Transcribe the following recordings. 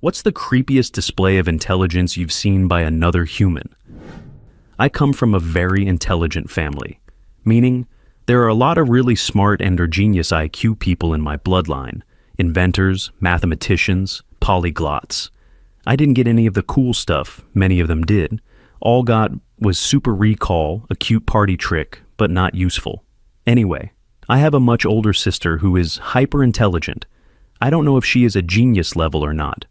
What's the creepiest display of intelligence you've seen by another human? I come from a very intelligent family, meaning there are a lot of really smart and or genius IQ people in my bloodline, inventors, mathematicians, polyglots. I didn't get any of the cool stuff, many of them did. All got was super recall, a cute party trick, but not useful. Anyway, I have a much older sister who is hyper intelligent. I don't know if she is a genius level or not.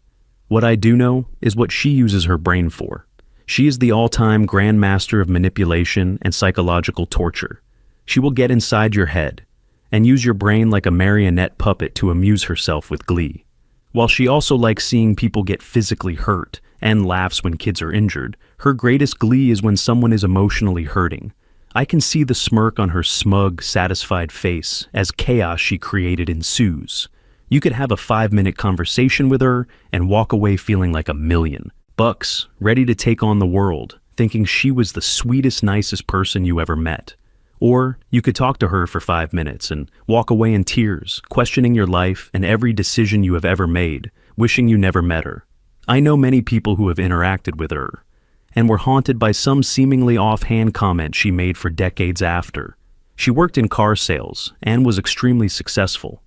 What I do know is what she uses her brain for. She is the all-time grandmaster of manipulation and psychological torture. She will get inside your head and use your brain like a marionette puppet to amuse herself with glee. While she also likes seeing people get physically hurt and laughs when kids are injured, her greatest glee is when someone is emotionally hurting. I can see the smirk on her smug, satisfied face as chaos she created ensues. You could have a 5-minute conversation with her and walk away feeling like $1,000,000, ready to take on the world, thinking she was the sweetest, nicest person you ever met. Or you could talk to her for 5 minutes and walk away in tears, questioning your life and every decision you have ever made, wishing you never met her. I know many people who have interacted with her and were haunted by some seemingly offhand comment she made for decades after. She worked in car sales and was extremely successful.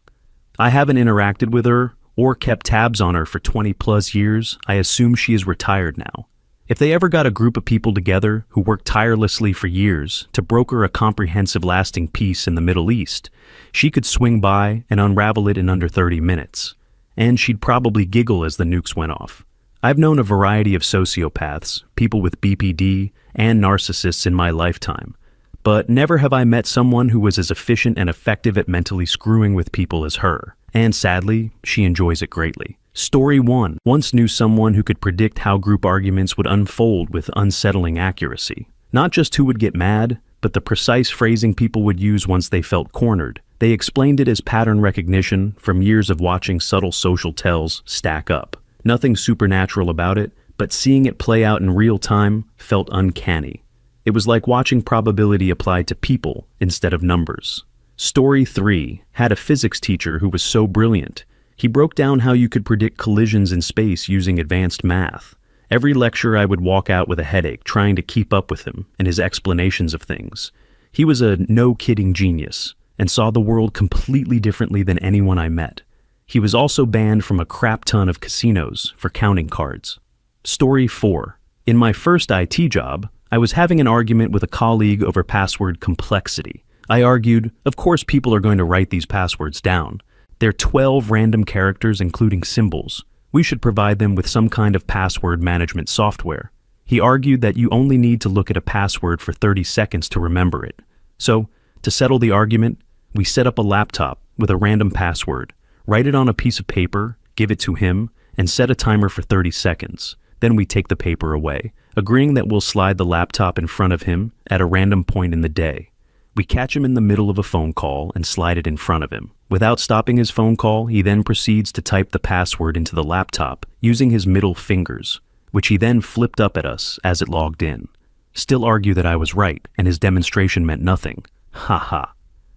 I haven't interacted with her or kept tabs on her for 20+ years. I assume she is retired now. If they ever got a group of people together who worked tirelessly for years to broker a comprehensive lasting peace in the Middle East, she could swing by and unravel it in under 30 minutes. And she'd probably giggle as the nukes went off. I've known a variety of sociopaths, people with BPD, and narcissists in my lifetime. But never have I met someone who was as efficient and effective at mentally screwing with people as her. And sadly, she enjoys it greatly. Story 1. Once knew someone who could predict how group arguments would unfold with unsettling accuracy. Not just who would get mad, but the precise phrasing people would use once they felt cornered. They explained it as pattern recognition from years of watching subtle social tells stack up. Nothing supernatural about it, but seeing it play out in real time felt uncanny. It was like watching probability applied to people instead of numbers. Story 3. Had a physics teacher who was so brilliant. He broke down how you could predict collisions in space using advanced math. Every lecture I would walk out with a headache trying to keep up with him and his explanations of things. He was a no-kidding genius and saw the world completely differently than anyone I met. He was also banned from a crap ton of casinos for counting cards. Story 4. In my first IT job, I was having an argument with a colleague over password complexity. I argued, of course people are going to write these passwords down. They're 12 random characters including symbols. We should provide them with some kind of password management software. He argued that you only need to look at a password for 30 seconds to remember it. So, to settle the argument, we set up a laptop with a random password, write it on a piece of paper, give it to him, and set a timer for 30 seconds. Then we take the paper away, agreeing that we'll slide the laptop in front of him at a random point in the day. We catch him in the middle of a phone call and slide it in front of him. Without stopping his phone call, he then proceeds to type the password into the laptop using his middle fingers, which he then flipped up at us as it logged in. Still argue that I was right and his demonstration meant nothing. Haha.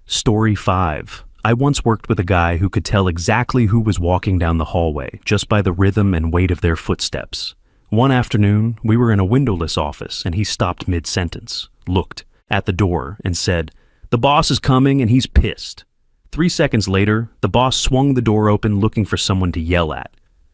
Story 5. I once worked with a guy who could tell exactly who was walking down the hallway just by the rhythm and weight of their footsteps. One afternoon, we were in a windowless office and he stopped mid-sentence, looked at the door and said, "The boss is coming and he's pissed." 3 seconds later, the boss swung the door open looking for someone to yell at.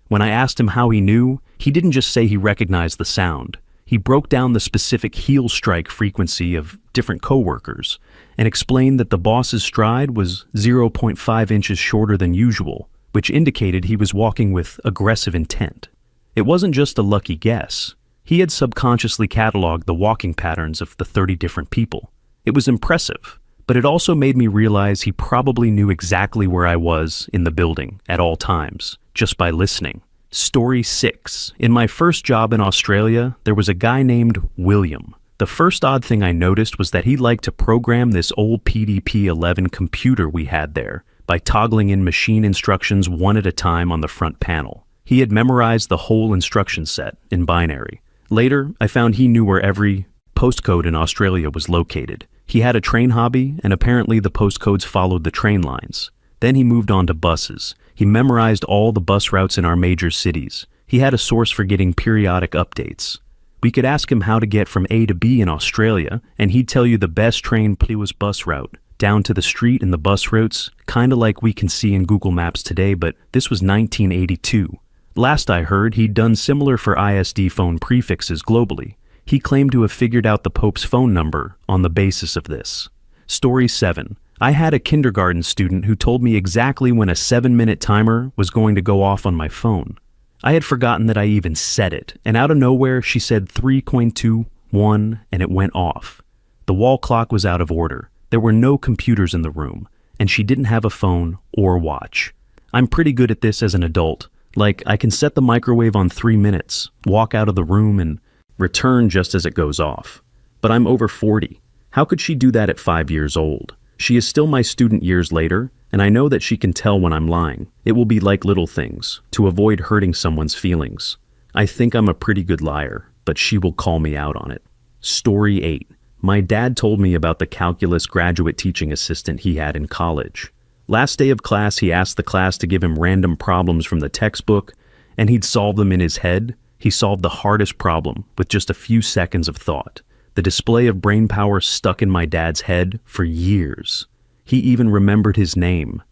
When I asked him how he knew, he didn't just say he recognized the sound. He broke down the specific heel strike frequency of different coworkers and explained that the boss's stride was 0.5 inches shorter than usual, which indicated he was walking with aggressive intent. It wasn't just a lucky guess. He had subconsciously cataloged the walking patterns of the 30 different people. It was impressive, but it also made me realize he probably knew exactly where I was in the building at all times, just by listening. Story 6. In my first job in Australia, there was a guy named William. The first odd thing I noticed was that he liked to program this old PDP-11 computer we had there by toggling in machine instructions one at a time on the front panel. He had memorized the whole instruction set in binary. Later, I found he knew where every postcode in Australia was located. He had a train hobby, and apparently the postcodes followed the train lines. Then he moved on to buses. He memorized all the bus routes in our major cities. He had a source for getting periodic updates. We could ask him how to get from A to B in Australia, and he'd tell you the best train plus bus route, down to the street and the bus routes, kinda like we can see in Google Maps today, but this was 1982. Last I heard, he'd done similar for ISD phone prefixes globally. He claimed to have figured out the Pope's phone number on the basis of this. Story 7. I had a kindergarten student who told me exactly when a 7-minute timer was going to go off on my phone. I had forgotten that I even said it, and out of nowhere she said 3.2, 1, and it went off. The wall clock was out of order. There were no computers in the room, and she didn't have a phone or watch. I'm pretty good at this as an adult. Like, I can set the microwave on 3 minutes, walk out of the room, and return just as it goes off. But I'm over 40. How could she do that at 5 years old? She is still my student years later, and I know that she can tell when I'm lying. It will be like little things, to avoid hurting someone's feelings. I think I'm a pretty good liar, but she will call me out on it. Story 8. My dad told me about the calculus graduate teaching assistant he had in college. Last day of class, he asked the class to give him random problems from the textbook, and he'd solve them in his head. He solved the hardest problem with just a few seconds of thought. The display of brainpower stuck in my dad's head for years. He even remembered his name,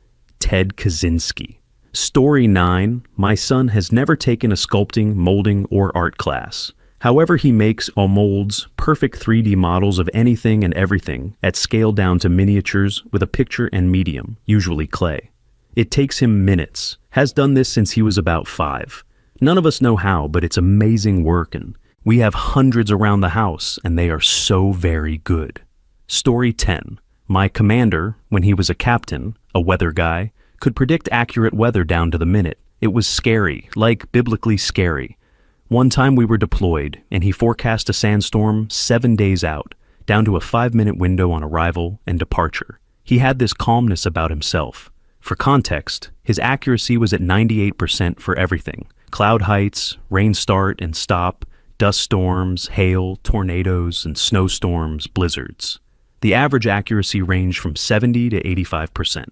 Ted Kaczynski. Story 9. My son has never taken a sculpting, molding, or art class. However, he makes or molds perfect 3D models of anything and everything at scale down to miniatures with a picture and medium, usually clay. It takes him minutes. Has done this since he was about 5. None of us know how, but it's amazing work, and we have hundreds around the house, and they are so very good. Story 10. My commander, when he was a captain, a weather guy, could predict accurate weather down to the minute. It was scary, like biblically scary. One time we were deployed, and he forecast a sandstorm 7 days out, down to a 5-minute window on arrival and departure. He had this calmness about himself. For context, his accuracy was at 98% for everything. Cloud heights, rain start and stop, dust storms, hail, tornadoes, and snowstorms, blizzards. The average accuracy ranged from 70 to 85%.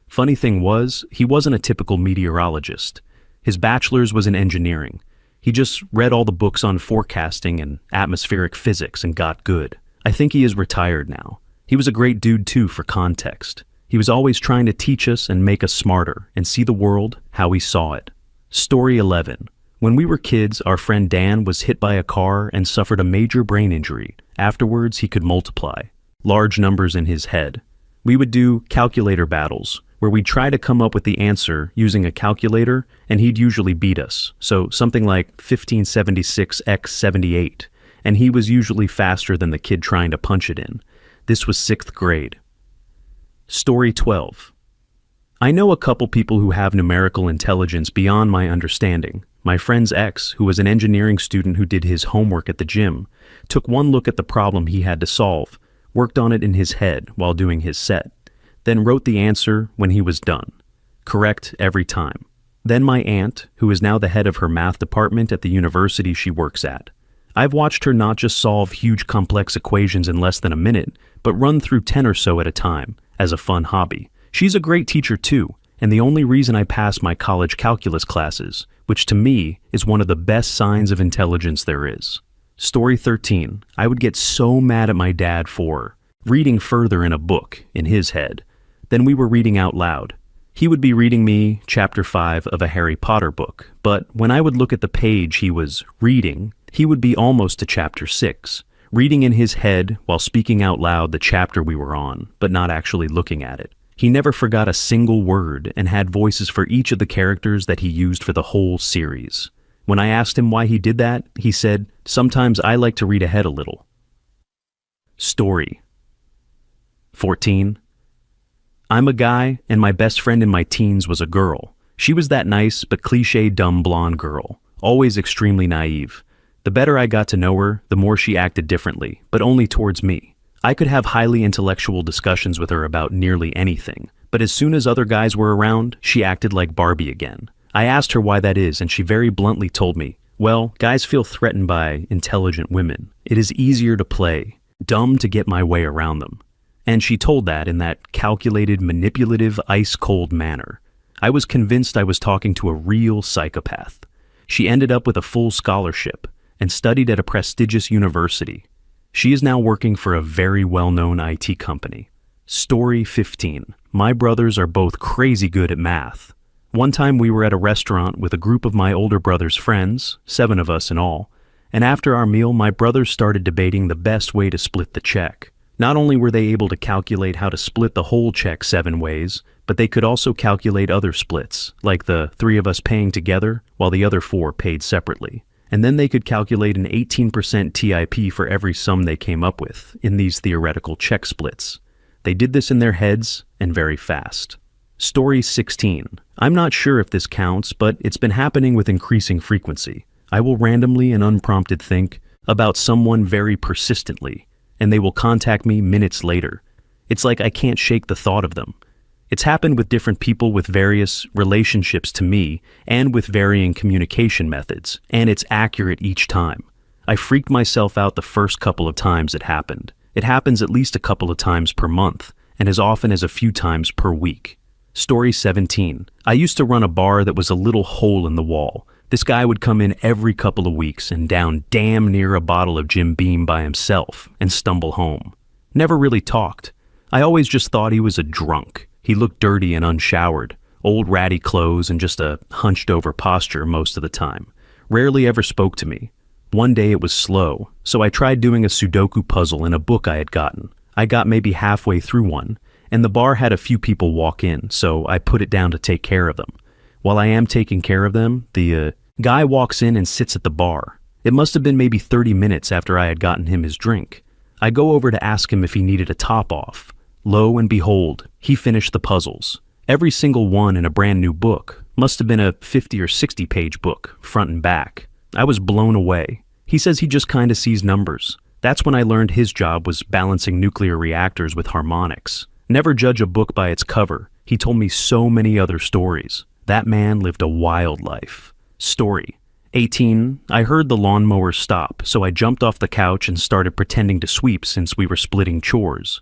Funny thing was, he wasn't a typical meteorologist. His bachelor's was in engineering. He just read all the books on forecasting and atmospheric physics and got good. I think he is retired now. He was a great dude too, for context. He was always trying to teach us and make us smarter and see the world how he saw it. Story 11. When we were kids, our friend Dan was hit by a car and suffered a major brain injury. Afterwards, he could multiply large numbers in his head. We would do calculator battles, where we'd try to come up with the answer using a calculator, and he'd usually beat us. So something like 1576x78, and he was usually faster than the kid trying to punch it in. This was 6th grade. Story 12. I know a couple people who have numerical intelligence beyond my understanding. My friend's ex, who was an engineering student who did his homework at the gym, took one look at the problem he had to solve, worked on it in his head while doing his set, then wrote the answer when he was done. Correct every time. Then my aunt, who is now the head of her math department at the university she works at. I've watched her not just solve huge complex equations in less than a minute, but run through 10 or so at a time, as a fun hobby. She's a great teacher too, and the only reason I passed my college calculus classes, which to me is one of the best signs of intelligence there is. Story 13. I would get so mad at my dad for reading further in a book, in his head, than we were reading out loud. He would be reading me chapter 5 of a Harry Potter book, but when I would look at the page he was reading, he would be almost to chapter 6, reading in his head while speaking out loud the chapter we were on, but not actually looking at it. He never forgot a single word and had voices for each of the characters that he used for the whole series. When I asked him why he did that, he said, "Sometimes I like to read ahead a little." Story 14. I'm a guy, and my best friend in my teens was a girl. She was that nice but cliché dumb blonde girl, always extremely naive. The better I got to know her, the more she acted differently, but only towards me. I could have highly intellectual discussions with her about nearly anything, but as soon as other guys were around, she acted like Barbie again. I asked her why that is, and she very bluntly told me, well, guys feel threatened by intelligent women. It is easier to play dumb to get my way around them. And she told that in that calculated, manipulative, ice-cold manner. I was convinced I was talking to a real psychopath. She ended up with a full scholarship and studied at a prestigious university. She is now working for a very well-known IT company. Story 15. My brothers are both crazy good at math. One time we were at a restaurant with a group of my older brother's friends, 7 of us in all, and after our meal my brothers started debating the best way to split the check. Not only were they able to calculate how to split the whole check 7 ways, but they could also calculate other splits, like the 3 of us paying together while the other 4 paid separately. And then they could calculate an 18% TIP for every sum they came up with in these theoretical check splits. They did this in their heads and very fast. Story 16. I'm not sure if this counts, but it's been happening with increasing frequency. I will randomly and unprompted think about someone very persistently, and they will contact me minutes later. It's like I can't shake the thought of them. It's happened with different people with various relationships to me and with varying communication methods, and it's accurate each time. I freaked myself out the first couple of times it happened. It happens at least a couple of times per month, and as often as a few times per week. Story 17. I used to run a bar that was a little hole in the wall. This guy would come in every couple of weeks and down damn near a bottle of Jim Beam by himself and stumble home. Never really talked. I always just thought he was a drunk. He looked dirty and unshowered, old ratty clothes and just a hunched over posture most of the time. Rarely ever spoke to me. One day it was slow, so I tried doing a Sudoku puzzle in a book I had gotten. I got maybe halfway through one, and the bar had a few people walk in, so I put it down to take care of them. While I am taking care of them, the guy walks in and sits at the bar. It must have been maybe 30 minutes after I had gotten him his drink. I go over to ask him if he needed a top off. Lo and behold, he finished the puzzles. Every single one in a brand new book. Must have been a 50 or 60 page book, front and back. I was blown away. He says he just kinda sees numbers. That's when I learned his job was balancing nuclear reactors with harmonics. Never judge a book by its cover. He told me so many other stories. That man lived a wild life. Story 18. I heard the lawnmower stop, so I jumped off the couch and started pretending to sweep since we were splitting chores.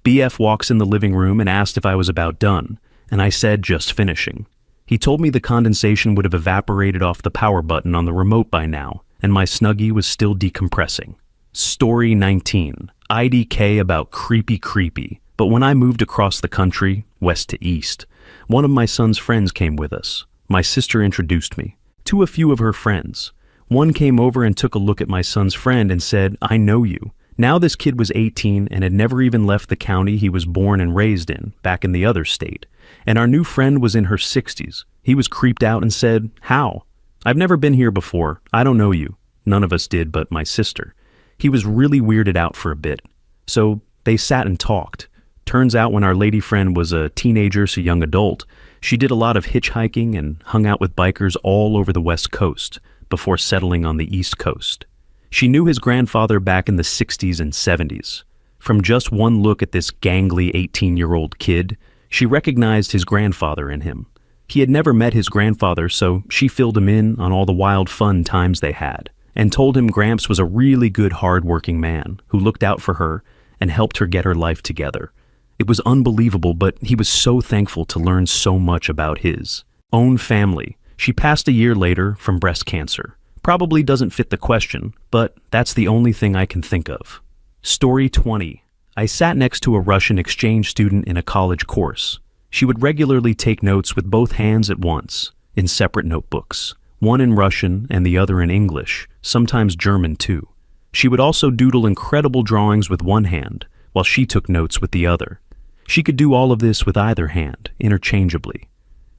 BF walks in the living room and asked if I was about done, and I said just finishing. He told me the condensation would have evaporated off the power button on the remote by now, and my Snuggie was still decompressing. Story 19. IDK about creepy. But when I moved across the country, west to east, one of my son's friends came with us. My sister introduced me to a few of her friends. One came over and took a look at my son's friend and said, I know you. Now this kid was 18 and had never even left the county he was born and raised in, back in the other state. And our new friend was in her 60s. He was creeped out and said, how? I've never been here before. I don't know you. None of us did but my sister. He was really weirded out for a bit. So they sat and talked. Turns out when our lady friend was a teenager to young adult, she did a lot of hitchhiking and hung out with bikers all over the West Coast before settling on the East Coast. She knew his grandfather back in the 60s and 70s. From just one look at this gangly 18-year-old kid, she recognized his grandfather in him. He had never met his grandfather, so she filled him in on all the wild fun times they had, and told him Gramps was a really good hard-working man who looked out for her and helped her get her life together. It was unbelievable, but he was so thankful to learn so much about his own family. She passed a year later from breast cancer. Probably doesn't fit the question, but that's the only thing I can think of. Story 20. I sat next to a Russian exchange student in a college course. She would regularly take notes with both hands at once, in separate notebooks, one in Russian and the other in English, sometimes German too. She would also doodle incredible drawings with one hand, while she took notes with the other. She could do all of this with either hand, interchangeably.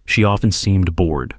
She often seemed bored.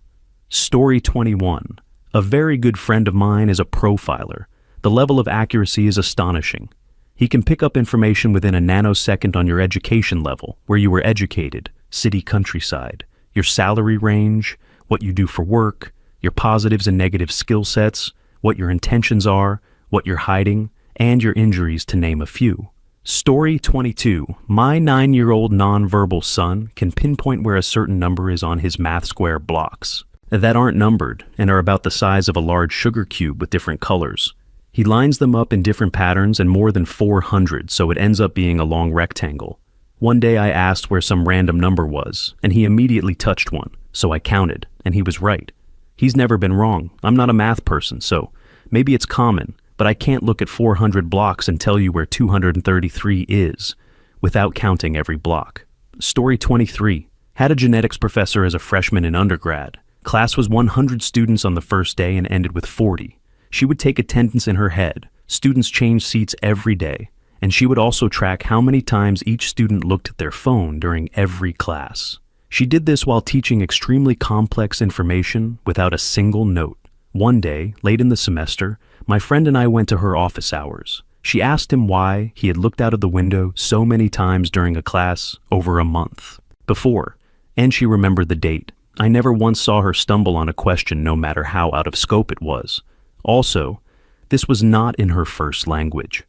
Story 21. A very good friend of mine is a profiler. The level of accuracy is astonishing. He can pick up information within a nanosecond on your education level, where you were educated, city, countryside, your salary range, what you do for work, your positives and negative skill sets, what your intentions are, what you're hiding, and your injuries, to name a few. Story 22. My 9-year-old nonverbal son can pinpoint where a certain number is on his math square blocks that aren't numbered and are about the size of a large sugar cube with different colors. He lines them up in different patterns and more than 400, so it ends up being a long rectangle. One day I asked where some random number was, and he immediately touched one, so I counted, and he was right. He's never been wrong. I'm not a math person, so maybe it's common, but I can't look at 400 blocks and tell you where 233 is without counting every block. Story 23. Had a genetics professor as a freshman in undergrad. Class was 100 students on the first day and ended with 40. She would take attendance in her head. Students changed seats every day, and she would also track how many times each student looked at their phone during every class. She did this while teaching extremely complex information without a single note. One day, late in the semester, my friend and I went to her office hours. She asked him why he had looked out of the window so many times during a class over a month before, and she remembered the date. I never once saw her stumble on a question no matter how out of scope it was. Also, this was not in her first language.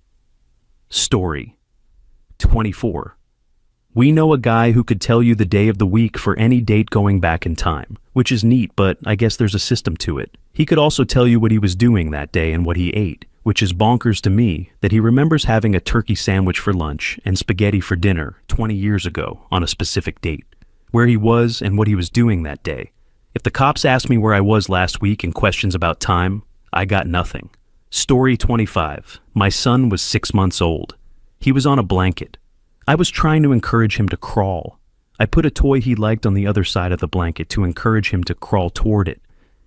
Story 24. We know a guy who could tell you the day of the week for any date going back in time, which is neat, but I guess there's a system to it. He could also tell you what he was doing that day and what he ate, which is bonkers to me that he remembers having a turkey sandwich for lunch and spaghetti for dinner 20 years ago on a specific date, where he was and what he was doing that day. If the cops asked me where I was last week and questions about time, I got nothing. Story 25. My son was 6 months old. He was on a blanket. I was trying to encourage him to crawl. I put a toy he liked on the other side of the blanket to encourage him to crawl toward it.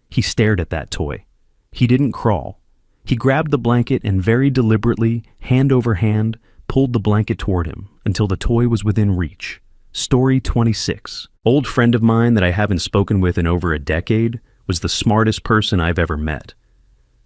He stared at that toy. He didn't crawl. He grabbed the blanket and very deliberately, hand over hand, pulled the blanket toward him until the toy was within reach. Story 26. Old friend of mine that I haven't spoken with in over a decade was the smartest person I've ever met.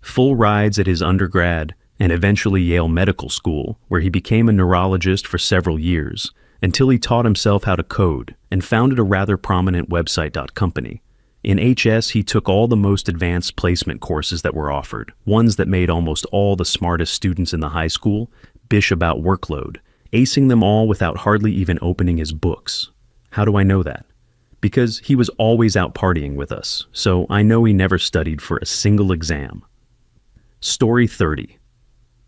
Full rides at his undergrad and eventually Yale Medical School, where he became a neurologist for several years, until he taught himself how to code and founded a rather prominent website.company. In HS, he took all the most advanced placement courses that were offered, ones that made almost all the smartest students in the high school bish about workload, acing them all without hardly even opening his books. How do I know that? Because he was always out partying with us, so I know he never studied for a single exam. Story 30.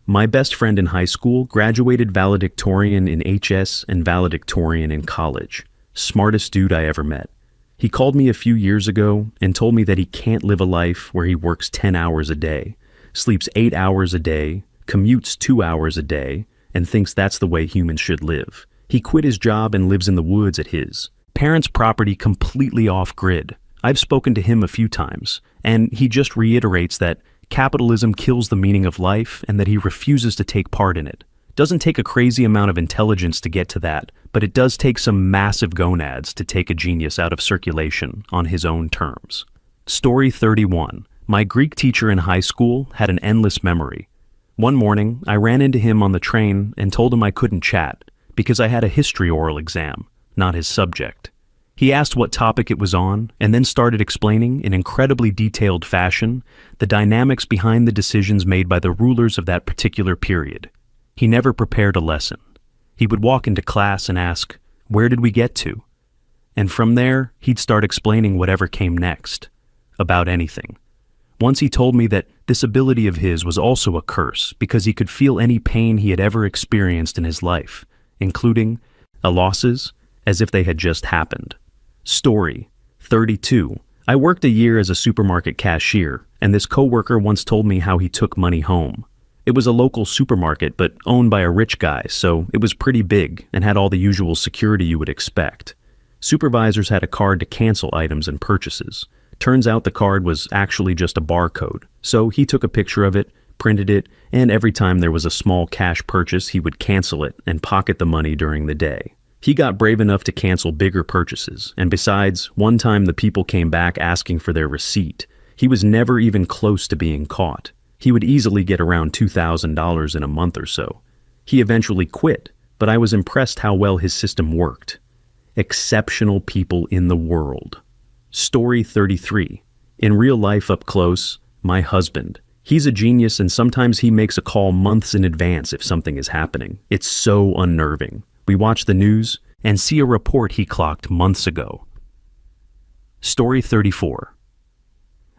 My best friend in high school graduated valedictorian in HS and valedictorian in college. Smartest dude I ever met. He called me a few years ago and told me that he can't live a life where he works 10 hours a day, sleeps 8 hours a day, commutes 2 hours a day, and thinks that's the way humans should live. He quit his job and lives in the woods at his parents' property completely off-grid. I've spoken to him a few times, and he just reiterates that capitalism kills the meaning of life and that he refuses to take part in it. Doesn't take a crazy amount of intelligence to get to that, but it does take some massive gonads to take a genius out of circulation on his own terms. Story 31. My Greek teacher in high school had an endless memory. One morning, I ran into him on the train and told him I couldn't chat because I had a history oral exam, not his subject. He asked what topic it was on, and then started explaining in incredibly detailed fashion the dynamics behind the decisions made by the rulers of that particular period. He never prepared a lesson. He would walk into class and ask, "Where did we get to?" And from there, he'd start explaining whatever came next, about anything. Once he told me that this ability of his was also a curse because he could feel any pain he had ever experienced in his life, including losses, as if they had just happened. Story 32. I worked a year as a supermarket cashier, and this coworker once told me how he took money home. It was a local supermarket, but owned by a rich guy, so it was pretty big and had all the usual security you would expect. Supervisors had a card to cancel items and purchases. Turns out the card was actually just a barcode, so he took a picture of it, printed it, and every time there was a small cash purchase, he would cancel it and pocket the money during the day. He got brave enough to cancel bigger purchases, and besides, one time the people came back asking for their receipt. He was never even close to being caught. He would easily get around $2,000 in a month or so. He eventually quit, but I was impressed how well his system worked. Exceptional people in the world. Story 33. In real life up close, my husband. He's a genius, and sometimes he makes a call months in advance if something is happening. It's so unnerving. We watch the news and see a report he clocked months ago. Story 34.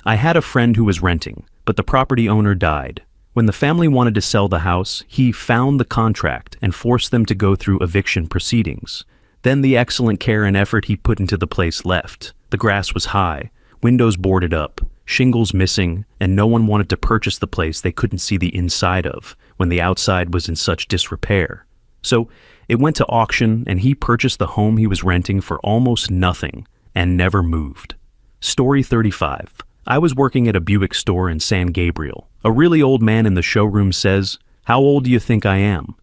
I had a friend who was renting, but the property owner died. When the family wanted to sell the house, he found the contract and forced them to go through eviction proceedings. Then the excellent care and effort he put into the place left. The grass was high, windows boarded up, shingles missing, and no one wanted to purchase the place they couldn't see the inside of when the outside was in such disrepair. So it went to auction, and he purchased the home he was renting for almost nothing and never moved. Story 35. I was working at a Buick store in San Gabriel. A really old man in the showroom says, "How old do you think I am?"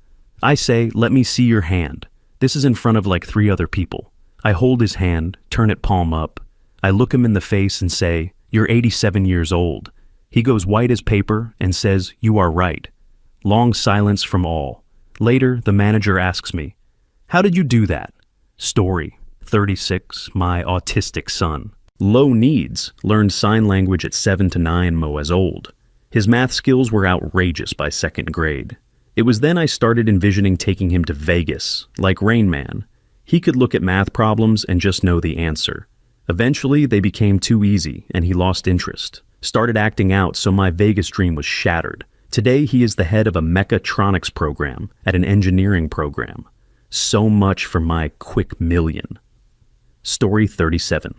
I say, "Let me see your hand." This is in front of like 3 other people. I hold his hand, turn it palm up. I look him in the face and say, "You're 87 years old." He goes white as paper and says, "You are right." Long silence from all. Later, the manager asks me, "How did you do that?" Story 36. My autistic son. Low needs, learned sign language at 7 to 9 mo as old. His math skills were outrageous by 2nd grade. It was then I started envisioning taking him to Vegas, like Rain Man. He could look at math problems and just know the answer. Eventually, they became too easy, and he lost interest. Started acting out, so my Vegas dream was shattered. Today, he is the head of a mechatronics program at an engineering program. So much for my quick million. Story 37.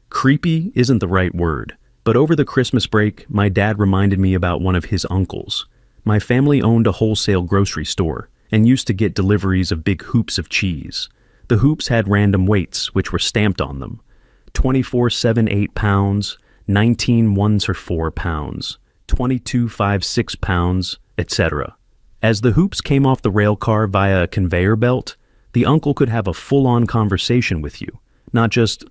Creepy isn't the right word, but over the Christmas break, my dad reminded me about one of his uncles. My family owned a wholesale grocery store and used to get deliveries of big hoops of cheese. The hoops had random weights, which were stamped on them. 24 7 8 pounds, 19 1s or 4 pounds, 22 5 6 pounds, etc. As the hoops came off the rail car via a conveyor belt, the uncle could have a full-on conversation with you. Not just,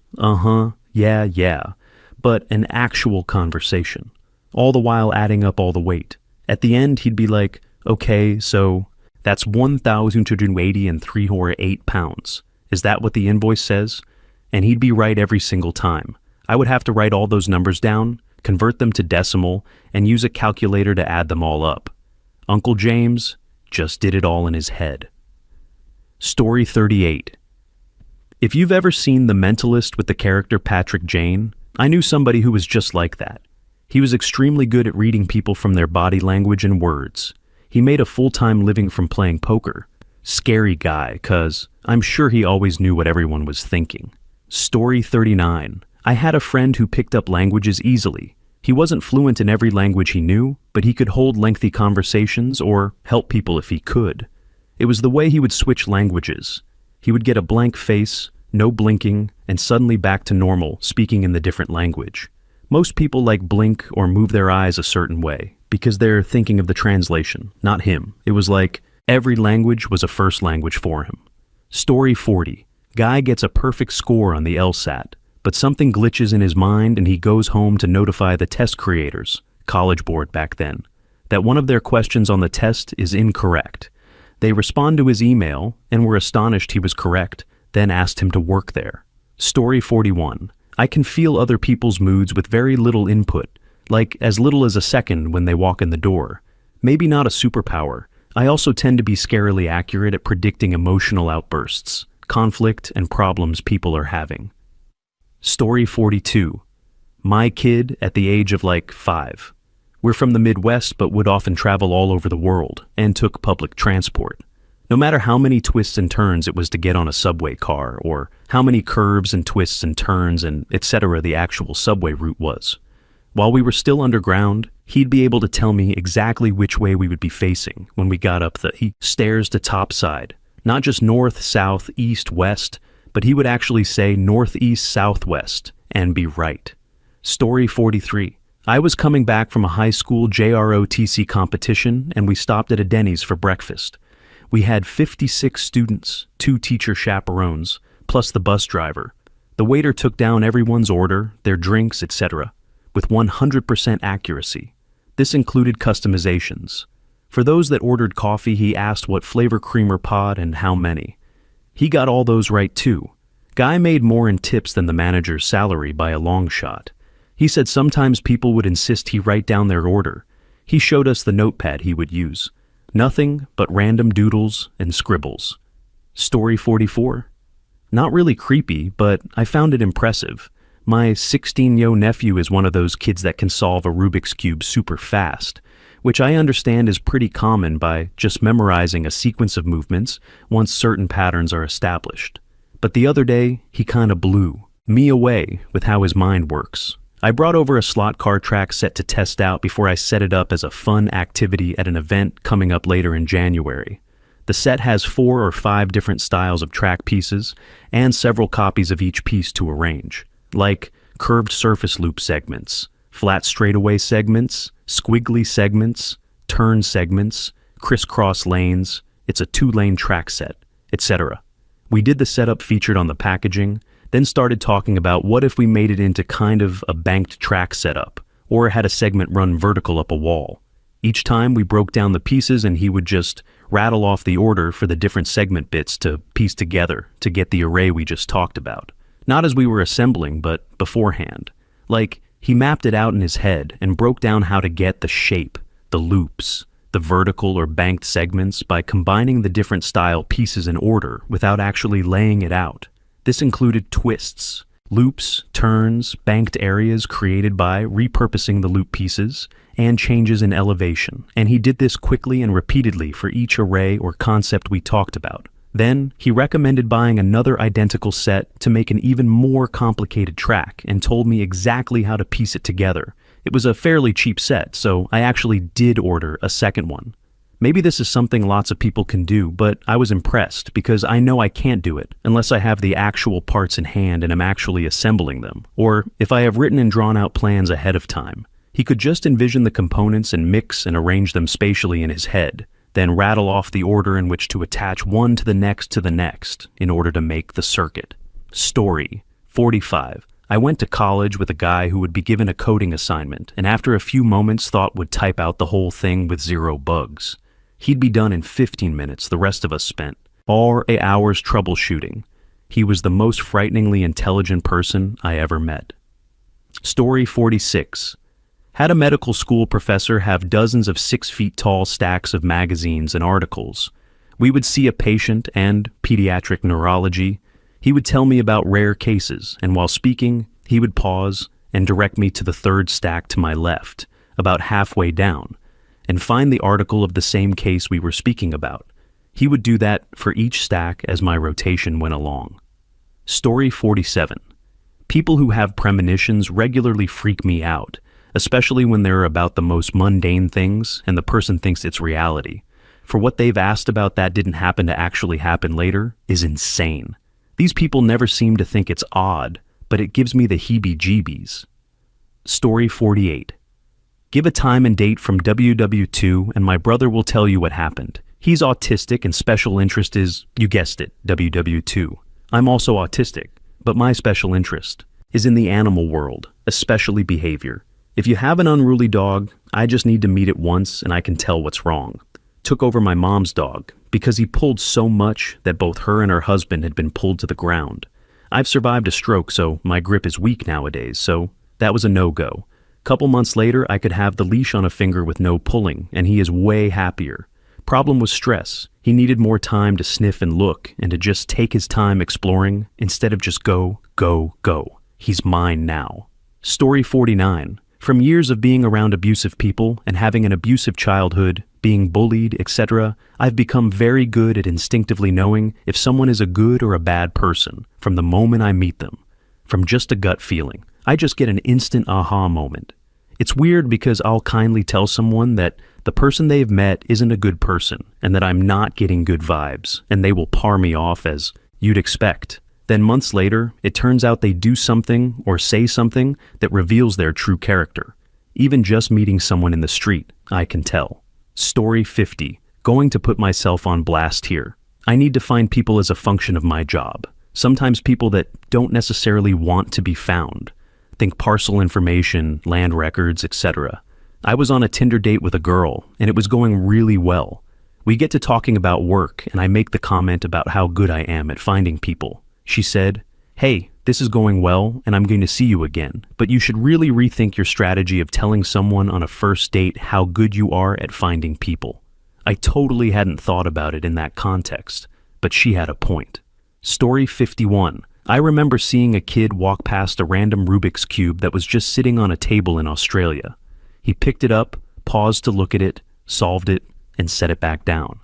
yeah, but an actual conversation, all the while adding up all the weight. At the end, he'd be like, "Okay, so that's 1,280 and 3 or 8 pounds. Is that what the invoice says?" And he'd be right every single time. I would have to write all those numbers down, convert them to decimal, and use a calculator to add them all up. Uncle James just did it all in his head. Story 38. If you've ever seen The Mentalist with the character Patrick Jane, I knew somebody who was just like that. He was extremely good at reading people from their body language and words. He made a full-time living from playing poker. Scary guy, 'cause I'm sure he always knew what everyone was thinking. Story 39. I had a friend who picked up languages easily. He wasn't fluent in every language he knew, but he could hold lengthy conversations or help people if he could. It was the way he would switch languages. He would get a blank face, no blinking, and suddenly back to normal, speaking in the different language. Most people blink or move their eyes a certain way, because they're thinking of the translation, not him. It was like every language was a first language for him. Story 40. Guy gets a perfect score on the LSAT, but something glitches in his mind and he goes home to notify the test creators, College Board back then, that one of their questions on the test is incorrect. They respond to his email and were astonished he was correct, then asked him to work there. Story 41. I can feel other people's moods with very little input, like as little as a second when they walk in the door. Maybe not a superpower. I also tend to be scarily accurate at predicting emotional outbursts, conflict, and problems people are having. Story 42. My kid at the age of 5. We're from the Midwest but would often travel all over the world and took public transport. No matter how many twists and turns it was to get on a subway car, or how many curves and twists and turns and etc. the actual subway route was. While we were still underground, he'd be able to tell me exactly which way we would be facing when we got up the stairs to topside. Not just north, south, east, west, but he would actually say northeast, southwest, and be right. Story 43. I was coming back from a high school JROTC competition and we stopped at a Denny's for breakfast. We had 56 students, 2 teacher chaperones, plus the bus driver. The waiter took down everyone's order, their drinks, etc., with 100% accuracy. This included customizations. For those that ordered coffee, he asked what flavor creamer pod and how many. He got all those right too. Guy made more in tips than the manager's salary by a long shot. He said sometimes people would insist he write down their order. He showed us the notepad he would use. Nothing but random doodles and scribbles. Story 44. Not really creepy, but I found it impressive. My 16-yo nephew is one of those kids that can solve a Rubik's Cube super fast, which I understand is pretty common by just memorizing a sequence of movements once certain patterns are established. But the other day, he kinda blew me away with how his mind works. I brought over a slot car track set to test out before I set it up as a fun activity at an event coming up later in January. The set has 4 or 5 different styles of track pieces and several copies of each piece to arrange, like curved surface loop segments, flat straightaway segments, squiggly segments, turn segments, crisscross lanes. It's a 2-lane track set, etc. We did the setup featured on the packaging, then started talking about what if we made it into kind of a banked track setup, or had a segment run vertical up a wall. Each time we broke down the pieces and he would just rattle off the order for the different segment bits to piece together to get the array we just talked about. Not as we were assembling, but beforehand. Like, he mapped it out in his head and broke down how to get the shape, the loops, the vertical or banked segments by combining the different style pieces in order without actually laying it out. This included twists, loops, turns, banked areas created by repurposing the loop pieces, and changes in elevation, and he did this quickly and repeatedly for each array or concept we talked about. Then, he recommended buying another identical set to make an even more complicated track and told me exactly how to piece it together. It was a fairly cheap set, so I actually did order a second one. Maybe this is something lots of people can do, but I was impressed because I know I can't do it unless I have the actual parts in hand and am actually assembling them, or if I have written and drawn out plans ahead of time. He could just envision the components and mix and arrange them spatially in his head, then rattle off the order in which to attach one to the next in order to make the circuit. Story 45. I went to college with a guy who would be given a coding assignment and after a few moments thought would type out the whole thing with 0 bugs. He'd be done in 15 minutes, the rest of us spent 4 hours troubleshooting. He was the most frighteningly intelligent person I ever met. Story 46. Had a medical school professor have dozens of 6-feet-tall stacks of magazines and articles. We would see a patient and pediatric neurology. He would tell me about rare cases, and while speaking, he would pause and direct me to the 3rd stack to my left, about halfway down, and find the article of the same case we were speaking about. He would do that for each stack as my rotation went along. Story 47. People who have premonitions regularly freak me out, especially when they're about the most mundane things and the person thinks it's reality. For what they've asked about that didn't happen to actually happen later is insane. These people never seem to think it's odd, but it gives me the heebie-jeebies. Story 48. Give a time and date from WW2 and my brother will tell you what happened. He's autistic and special interest is, you guessed it, WW2. I'm also autistic, but my special interest is in the animal world, especially behavior. If you have an unruly dog, I just need to meet it once and I can tell what's wrong. Took over my mom's dog because he pulled so much that both her and her husband had been pulled to the ground. I've survived a stroke, so my grip is weak nowadays, so that was a no-go. Couple months later, I could have the leash on a finger with no pulling, and he is way happier. Problem was stress. He needed more time to sniff and look, and to just take his time exploring, instead of just go, go, go. He's mine now. Story 49. From years of being around abusive people and having an abusive childhood, being bullied, etc., I've become very good at instinctively knowing if someone is a good or a bad person from the moment I meet them. From just a gut feeling. I just get an instant aha moment. It's weird because I'll kindly tell someone that the person they've met isn't a good person and that I'm not getting good vibes, and they will par me off as you'd expect. Then months later, it turns out they do something or say something that reveals their true character. Even just meeting someone in the street, I can tell. Story 50. Going to put myself on blast here. I need to find people as a function of my job. Sometimes people that don't necessarily want to be found. Think parcel information, land records, etc. I was on a Tinder date with a girl, and it was going really well. We get to talking about work, and I make the comment about how good I am at finding people. She said, "Hey, this is going well, and I'm going to see you again, but you should really rethink your strategy of telling someone on a first date how good you are at finding people." I totally hadn't thought about it in that context, but she had a point. Story 51. I remember seeing a kid walk past a random Rubik's Cube that was just sitting on a table in Australia. He picked it up, paused to look at it, solved it, and set it back down.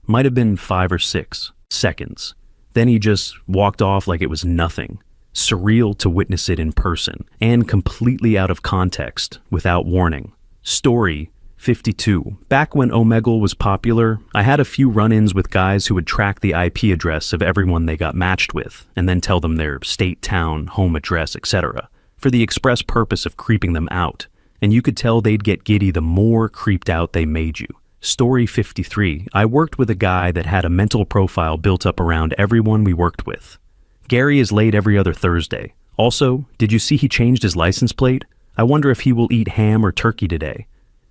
Might have been 5 or 6 seconds. Then he just walked off like it was nothing. Surreal to witness it in person, and completely out of context, without warning. Story 52. Back when Omegle was popular, I had a few run-ins with guys who would track the IP address of everyone they got matched with, and then tell them their state, town, home address, etc., for the express purpose of creeping them out. And you could tell they'd get giddy the more creeped out they made you. Story 53. I worked with a guy that had a mental profile built up around everyone we worked with. Gary is late every other Thursday. Also, did you see he changed his license plate? I wonder if he will eat ham or turkey today.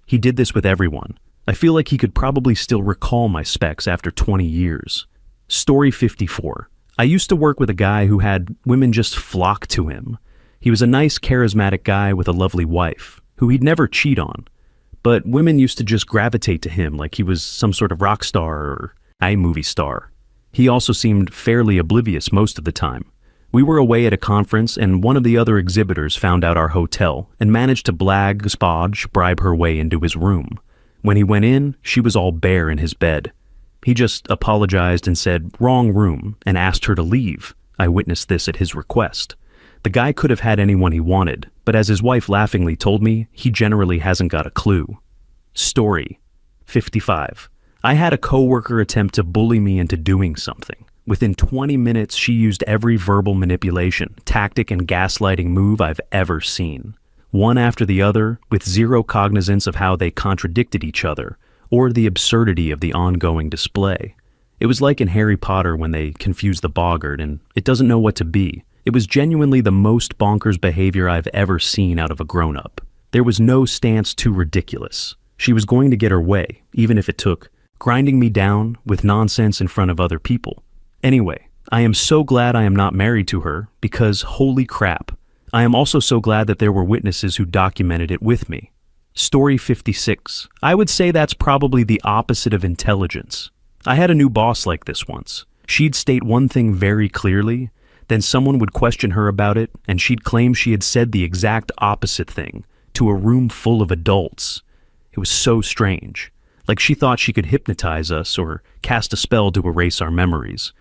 He did this with everyone. I feel like he could probably still recall my specs after 20 years. Story 54. I used to work with a guy who had women just flock to him. He was a nice, charismatic guy with a lovely wife, who he'd never cheat on. But women used to just gravitate to him like he was some sort of rock star or iMovie star. He also seemed fairly oblivious most of the time. We were away at a conference and one of the other exhibitors found out our hotel and managed to bribe her way into his room. When he went in, she was all bare in his bed. He just apologized and said, "Wrong room," and asked her to leave. I witnessed this at his request. The guy could have had anyone he wanted, but as his wife laughingly told me, he generally hasn't got a clue. Story 55. I had a coworker attempt to bully me into doing something. Within 20 minutes, she used every verbal manipulation, tactic, and gaslighting move I've ever seen. One after the other, with zero cognizance of how they contradicted each other, or the absurdity of the ongoing display. It was like in Harry Potter when they confuse the boggart and it doesn't know what to be. It was genuinely the most bonkers behavior I've ever seen out of a grown-up. There was no stance too ridiculous. She was going to get her way, even if it took grinding me down with nonsense in front of other people. Anyway, I am so glad I am not married to her because holy crap. I am also so glad that there were witnesses who documented it with me. Story 56. I would say that's probably the opposite of intelligence. I had a new boss like this once. She'd state one thing very clearly, then someone would question her about it, and she'd claim she had said the exact opposite thing to a room full of adults. It was so strange. Like she thought she could hypnotize us or cast a spell to erase our memories.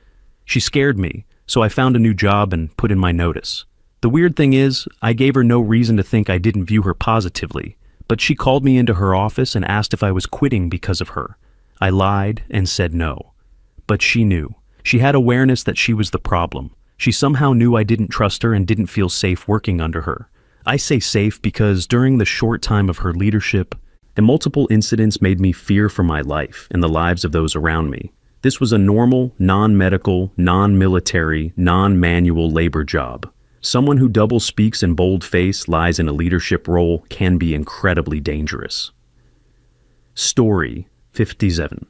She scared me, so I found a new job and put in my notice. The weird thing is, I gave her no reason to think I didn't view her positively, but she called me into her office and asked if I was quitting because of her. I lied and said no. But she knew. She had awareness that she was the problem. She somehow knew I didn't trust her and didn't feel safe working under her. I say safe because during the short time of her leadership, and multiple incidents made me fear for my life and the lives of those around me. This was a normal, non-medical, non-military, non-manual labor job. Someone who double speaks and bold-face lies in a leadership role can be incredibly dangerous. Story 57.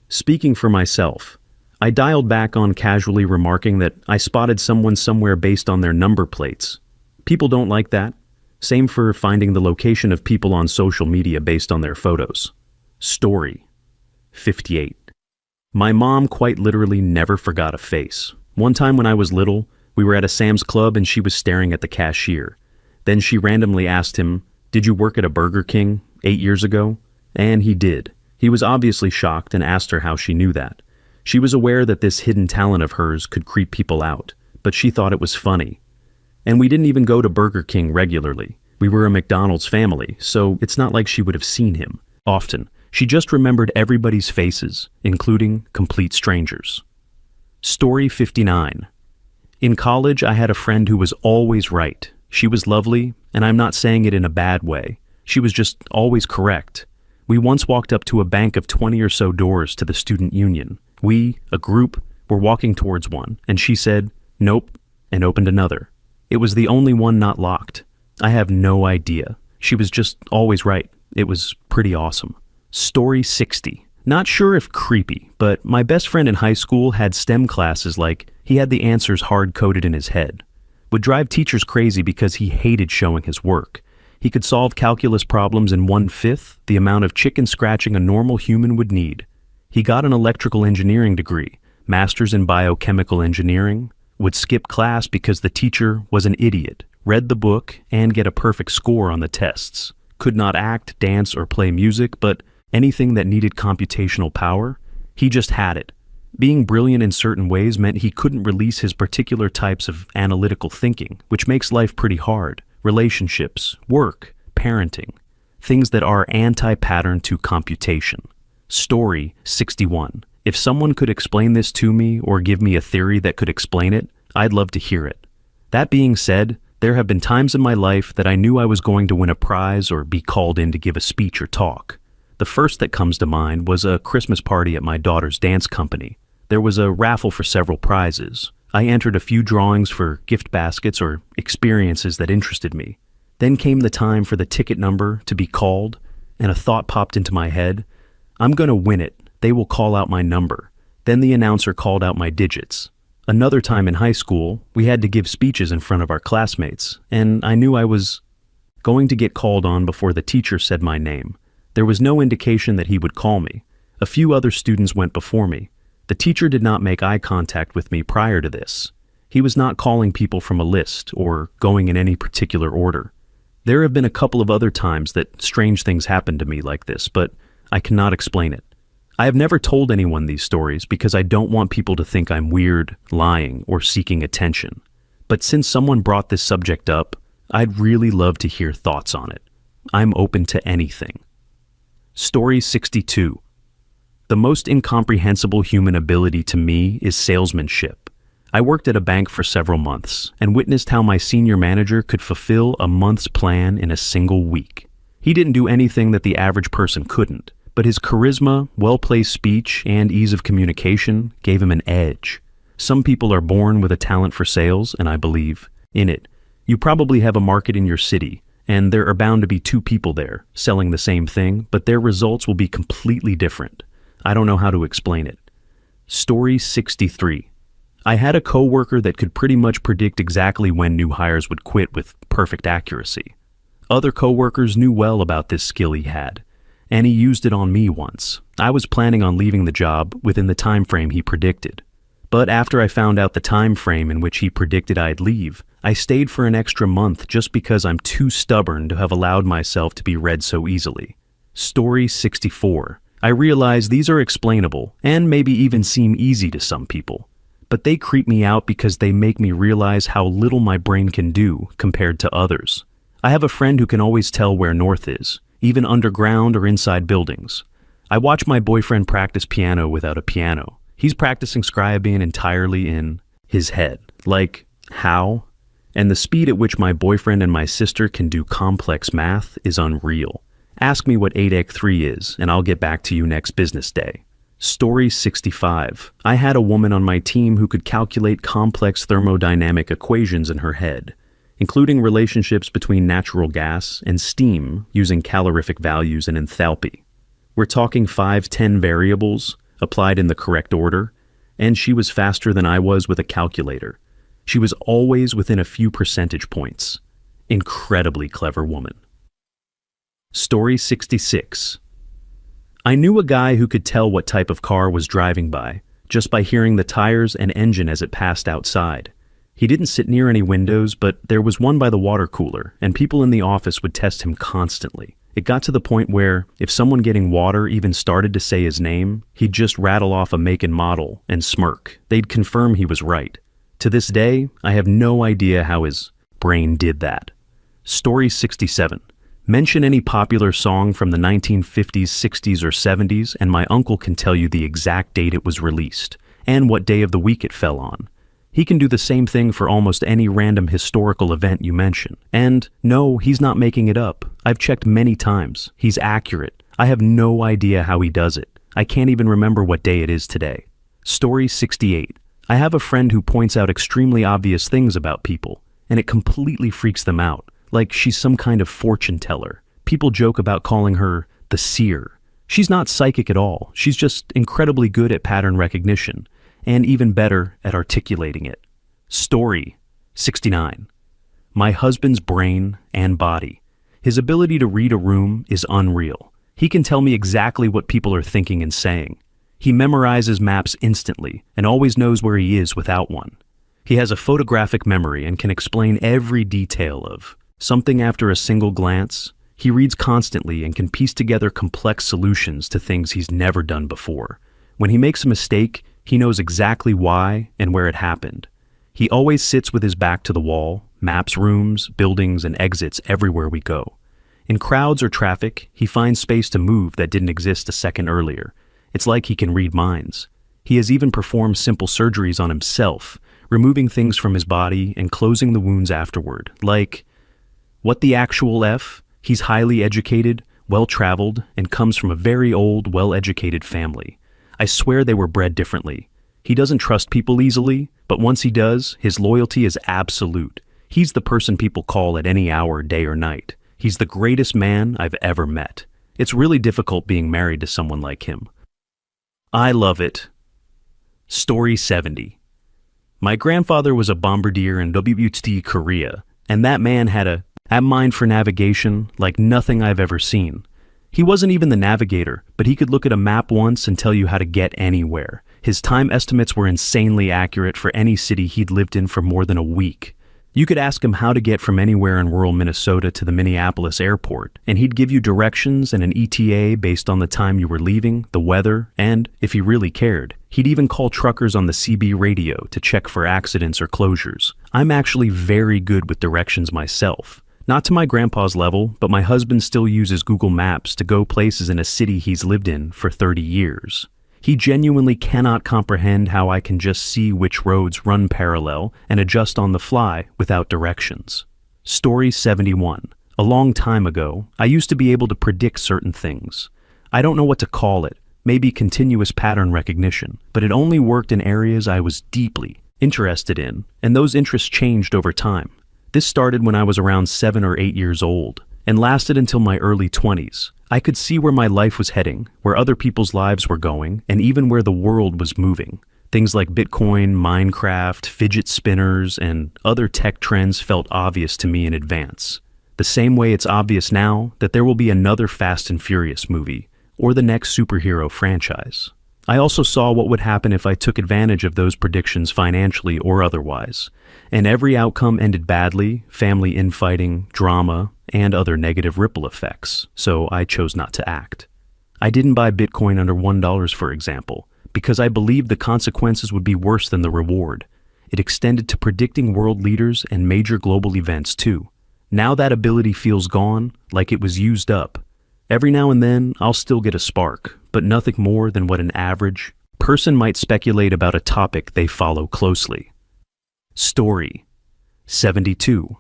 Speaking for myself, I dialed back on casually remarking that I spotted someone somewhere based on their number plates. People don't like that. Same for finding the location of people on social media based on their photos. Story 58. My mom quite literally never forgot a face. One time when I was little, we were at a Sam's Club and she was staring at the cashier. Then she randomly asked him, "Did you work at a Burger King 8 years ago?" And he did. He was obviously shocked and asked her how she knew that. She was aware that this hidden talent of hers could creep people out, but she thought it was funny. And we didn't even go to Burger King regularly. We were a McDonald's family, so it's not like she would have seen him often. She just remembered everybody's faces, including complete strangers. Story 59. In college, I had a friend who was always right. She was lovely, and I'm not saying it in a bad way. She was just always correct. We once walked up to a bank of 20 or so doors to the student union. We, a group, were walking towards one, and she said, "Nope," and opened another. It was the only one not locked. I have no idea. She was just always right. It was pretty awesome. Story 60. Not sure if creepy, but my best friend in high school had STEM classes like he had the answers hard-coded in his head. Would drive teachers crazy because he hated showing his work. He could solve calculus problems in 1/5 the amount of chicken scratching a normal human would need. He got an electrical engineering degree, master's in biochemical engineering, would skip class because the teacher was an idiot, read the book, and get a perfect score on the tests. Could not act, dance, or play music, but anything that needed computational power, he just had it. Being brilliant in certain ways meant he couldn't release his particular types of analytical thinking, which makes life pretty hard. Relationships, work, parenting, things that are anti-pattern to computation. Story 61. If someone could explain this to me or give me a theory that could explain it, I'd love to hear it. That being said, there have been times in my life that I knew I was going to win a prize or be called in to give a speech or talk. The first that comes to mind was a Christmas party at my daughter's dance company. There was a raffle for several prizes. I entered a few drawings for gift baskets or experiences that interested me. Then came the time for the ticket number to be called, and a thought popped into my head. I'm going to win it. They will call out my number. Then the announcer called out my digits. Another time in high school, we had to give speeches in front of our classmates, and I knew I was going to get called on before the teacher said my name. There was no indication that he would call me. A few other students went before me. The teacher did not make eye contact with me prior to this. He was not calling people from a list or going in any particular order. There have been a couple of other times that strange things happened to me like this, but I cannot explain it. I have never told anyone these stories because I don't want people to think I'm weird, lying, or seeking attention. But since someone brought this subject up, I'd really love to hear thoughts on it. I'm open to anything. Story 62. The most incomprehensible human ability to me is salesmanship. I worked at a bank for several months and witnessed how my senior manager could fulfill a month's plan in a single week. He didn't do anything that the average person couldn't, but his charisma, well-placed speech, and ease of communication gave him an edge. Some people are born with a talent for sales, and I believe in it. You probably have a market in your city, and there are bound to be two people there selling the same thing, but their results will be completely different. I don't know how to explain it. Story 63. I had a coworker that could pretty much predict exactly when new hires would quit with perfect accuracy. Other coworkers knew well about this skill he had, and he used it on me once. I was planning on leaving the job within the time frame he predicted. But after I found out the time frame in which he predicted I'd leave, I stayed for an extra month just because I'm too stubborn to have allowed myself to be read so easily. Story 64. I realize these are explainable and maybe even seem easy to some people, but they creep me out because they make me realize how little my brain can do compared to others. I have a friend who can always tell where north is, even underground or inside buildings. I watch my boyfriend practice piano without a piano. He's practicing Scriabine entirely in his head. Like, how? And the speed at which my boyfriend and my sister can do complex math is unreal. Ask me what 8x3 is, and I'll get back to you next business day. Story 65. I had a woman on my team who could calculate complex thermodynamic equations in her head, including relationships between natural gas and steam using calorific values and enthalpy. We're talking 5-10 variables applied in the correct order, and she was faster than I was with a calculator. She was always within a few percentage points. Incredibly clever woman. Story 66. I knew a guy who could tell what type of car was driving by, just by hearing the tires and engine as it passed outside. He didn't sit near any windows, but there was one by the water cooler, and people in the office would test him constantly. It got to the point where, if someone getting water even started to say his name, he'd just rattle off a make and model and smirk. They'd confirm he was right. To this day, I have no idea how his brain did that. Story 67. Mention any popular song from the 1950s, 60s, or 70s, and my uncle can tell you the exact date it was released, and what day of the week it fell on. He can do the same thing for almost any random historical event you mention. And no, he's not making it up. I've checked many times. He's accurate. I have no idea how he does it. I can't even remember what day it is today. Story 68. I have a friend who points out extremely obvious things about people, and it completely freaks them out. Like she's some kind of fortune teller. People joke about calling her the seer. She's not psychic at all. She's just incredibly good at pattern recognition, and even better at articulating it. Story 69. My husband's brain and body. His ability to read a room is unreal. He can tell me exactly what people are thinking and saying. He memorizes maps instantly and always knows where he is without one. He has a photographic memory and can explain every detail of something after a single glance. He reads constantly and can piece together complex solutions to things he's never done before. When he makes a mistake, He knows exactly why and where it happened. He always sits with his back to the wall, maps rooms, buildings, and exits everywhere we go. In crowds or traffic, he finds space to move that didn't exist a second earlier. It's like he can read minds. He has even performed simple surgeries on himself, removing things from his body and closing the wounds afterward. Like, what the actual F? He's highly educated, well-traveled, and comes from a very old, well-educated family. I swear they were bred differently. He doesn't trust people easily, but once he does, his loyalty is absolute. He's the person people call at any hour, day or night. He's the greatest man I've ever met. It's really difficult being married to someone like him. I love it. Story 70. My grandfather was a bombardier in WT Korea, and that man had a mind for navigation like nothing I've ever seen. He wasn't even the navigator, but he could look at a map once and tell you how to get anywhere. His time estimates were insanely accurate for any city he'd lived in for more than a week. You could ask him how to get from anywhere in rural Minnesota to the Minneapolis airport, and he'd give you directions and an ETA based on the time you were leaving, the weather, and, if he really cared, he'd even call truckers on the CB radio to check for accidents or closures. I'm actually very good with directions myself. Not to my grandpa's level, but my husband still uses Google Maps to go places in a city he's lived in for 30 years. He genuinely cannot comprehend how I can just see which roads run parallel and adjust on the fly without directions. Story 71. A long time ago, I used to be able to predict certain things. I don't know what to call it, maybe continuous pattern recognition, but it only worked in areas I was deeply interested in, and those interests changed over time. This started when I was around 7 or 8 years old, and lasted until my early 20s. I could see where my life was heading, where other people's lives were going, and even where the world was moving. Things like Bitcoin, Minecraft, fidget spinners, and other tech trends felt obvious to me in advance. The same way it's obvious now that there will be another Fast and Furious movie, or the next superhero franchise. I also saw what would happen if I took advantage of those predictions financially or otherwise, and every outcome ended badly: family infighting, drama, and other negative ripple effects, so I chose not to act. I didn't buy Bitcoin under $1, for example, because I believed the consequences would be worse than the reward. It extended to predicting world leaders and major global events too. Now that ability feels gone, like it was used up. Every now and then, I'll still get a spark, but nothing more than what an average person might speculate about a topic they follow closely. Story 72.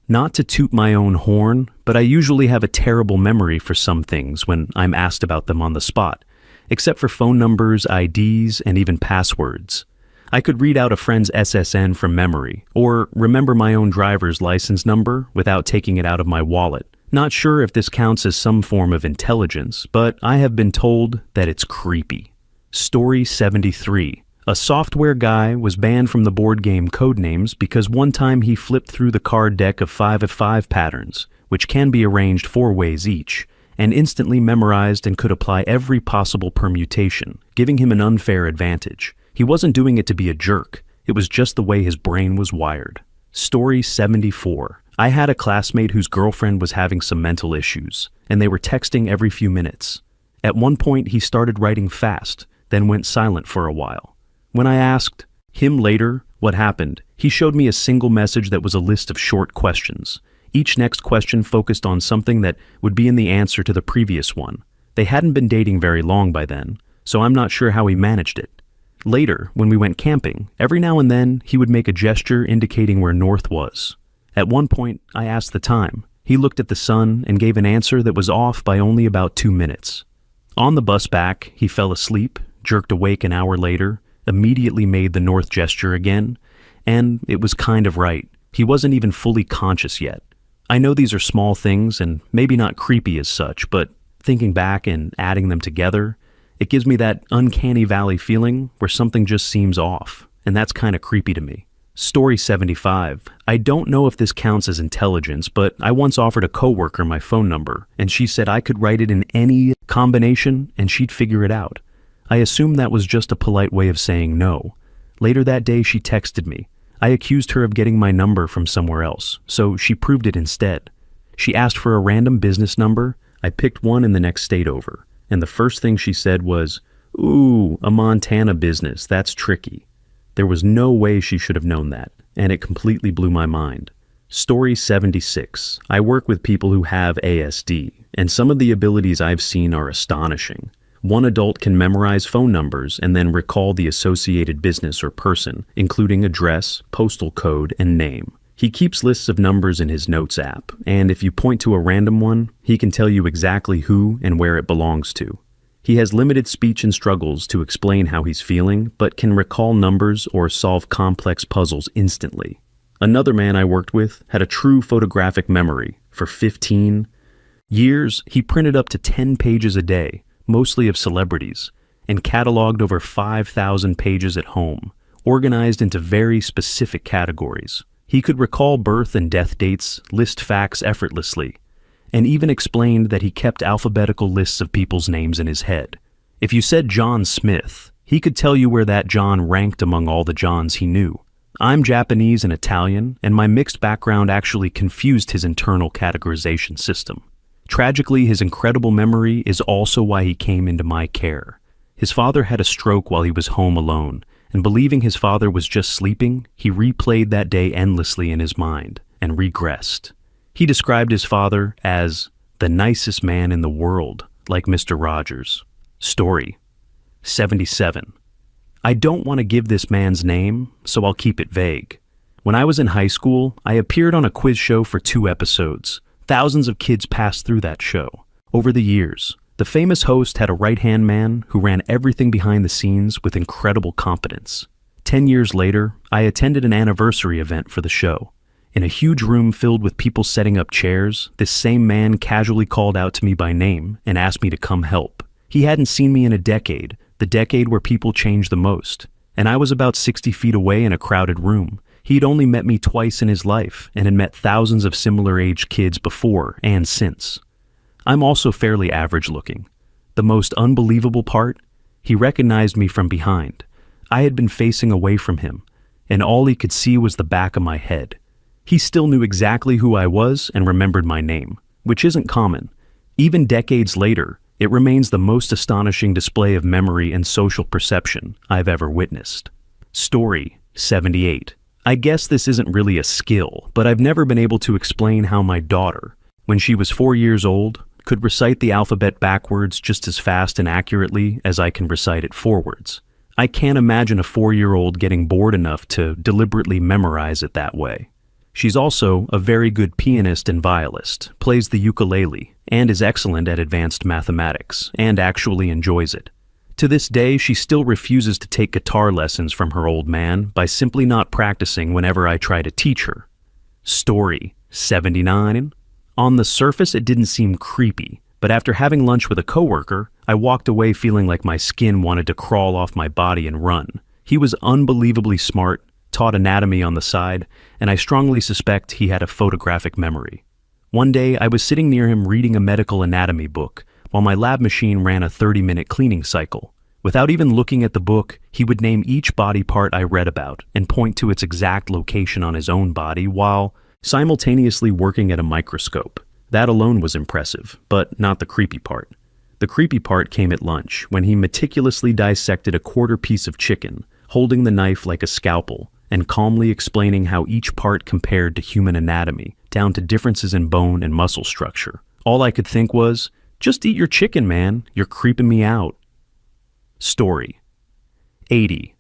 Not to toot my own horn, but I usually have a terrible memory for some things when I'm asked about them on the spot, except for phone numbers, IDs, and even passwords. I could read out a friend's SSN from memory, or remember my own driver's license number without taking it out of my wallet. Not sure if this counts as some form of intelligence, but I have been told that it's creepy. Story 73. A software guy was banned from the board game Codenames because one time he flipped through the card deck of 5 of 5 patterns, which can be arranged 4 ways each, and instantly memorized and could apply every possible permutation, giving him an unfair advantage. He wasn't doing it to be a jerk. It was just the way his brain was wired. Story 74. I had a classmate whose girlfriend was having some mental issues, and they were texting every few minutes. At one point, he started writing fast, then went silent for a while. When I asked him later what happened, he showed me a single message that was a list of short questions. Each next question focused on something that would be in the answer to the previous one. They hadn't been dating very long by then, so I'm not sure how he managed it. Later, when we went camping, every now and then he would make a gesture indicating where north was. At one point, I asked the time. He looked at the sun and gave an answer that was off by only about 2 minutes. On the bus back, he fell asleep, jerked awake an hour later, immediately made the north gesture again, and it was kind of right. He wasn't even fully conscious yet. I know these are small things and maybe not creepy as such, but thinking back and adding them together, it gives me that uncanny valley feeling where something just seems off, and that's kind of creepy to me. Story 75. I don't know if this counts as intelligence, but I once offered a coworker my phone number, and she said I could write it in any combination and she'd figure it out. I assumed that was just a polite way of saying no. Later that day, she texted me. I accused her of getting my number from somewhere else, so she proved it instead. She asked for a random business number. I picked one in the next state over, and the first thing she said was, Ooh, a Montana business, that's tricky. There was no way she should have known that, and it completely blew my mind. Story 76. I work with people who have ASD, and some of the abilities I've seen are astonishing. One adult can memorize phone numbers and then recall the associated business or person, including address, postal code, and name. He keeps lists of numbers in his notes app, and if you point to a random one, he can tell you exactly who and where it belongs to. He has limited speech and struggles to explain how he's feeling, but can recall numbers or solve complex puzzles instantly. Another man I worked with had a true photographic memory. For 15 years, he printed up to 10 pages a day, mostly of celebrities, and cataloged over 5,000 pages at home, organized into very specific categories. He could recall birth and death dates, list facts effortlessly, and even explained that he kept alphabetical lists of people's names in his head. If you said John Smith, he could tell you where that John ranked among all the Johns he knew. I'm Japanese and Italian, and my mixed background actually confused his internal categorization system. Tragically, his incredible memory is also why he came into my care. His father had a stroke while he was home alone, and believing his father was just sleeping, he replayed that day endlessly in his mind and regressed. He described his father as the nicest man in the world, like Mr. Rogers. Story 77. I don't want to give this man's name, so I'll keep it vague. When I was in high school, I appeared on a quiz show for 2 episodes. Thousands of kids passed through that show. Over the years, the famous host had a right-hand man who ran everything behind the scenes with incredible competence. 10 years later, I attended an anniversary event for the show. In a huge room filled with people setting up chairs, this same man casually called out to me by name and asked me to come help. He hadn't seen me in a decade, the decade where people change the most, and I was about 60 feet away in a crowded room. He'd only met me twice in his life and had met thousands of similar-aged kids before and since. I'm also fairly average-looking. The most unbelievable part? He recognized me from behind. I had been facing away from him, and all he could see was the back of my head. He still knew exactly who I was and remembered my name, which isn't common. Even decades later, it remains the most astonishing display of memory and social perception I've ever witnessed. Story 78. I guess this isn't really a skill, but I've never been able to explain how my daughter, when she was 4 years old, could recite the alphabet backwards just as fast and accurately as I can recite it forwards. I can't imagine a 4-year-old getting bored enough to deliberately memorize it that way. She's also a very good pianist and violist, plays the ukulele, and is excellent at advanced mathematics, and actually enjoys it. To this day, she still refuses to take guitar lessons from her old man by simply not practicing whenever I try to teach her. Story 79. On the surface, it didn't seem creepy, but after having lunch with a coworker, I walked away feeling like my skin wanted to crawl off my body and run. He was unbelievably smart, taught anatomy on the side, and I strongly suspect he had a photographic memory. One day, I was sitting near him reading a medical anatomy book, while my lab machine ran a 30-minute cleaning cycle. Without even looking at the book, he would name each body part I read about and point to its exact location on his own body while simultaneously working at a microscope. That alone was impressive, but not the creepy part. The creepy part came at lunch, when he meticulously dissected a quarter piece of chicken, holding the knife like a scalpel, and calmly explaining how each part compared to human anatomy, down to differences in bone and muscle structure. All I could think was, just eat your chicken, man. You're creeping me out. Story 80.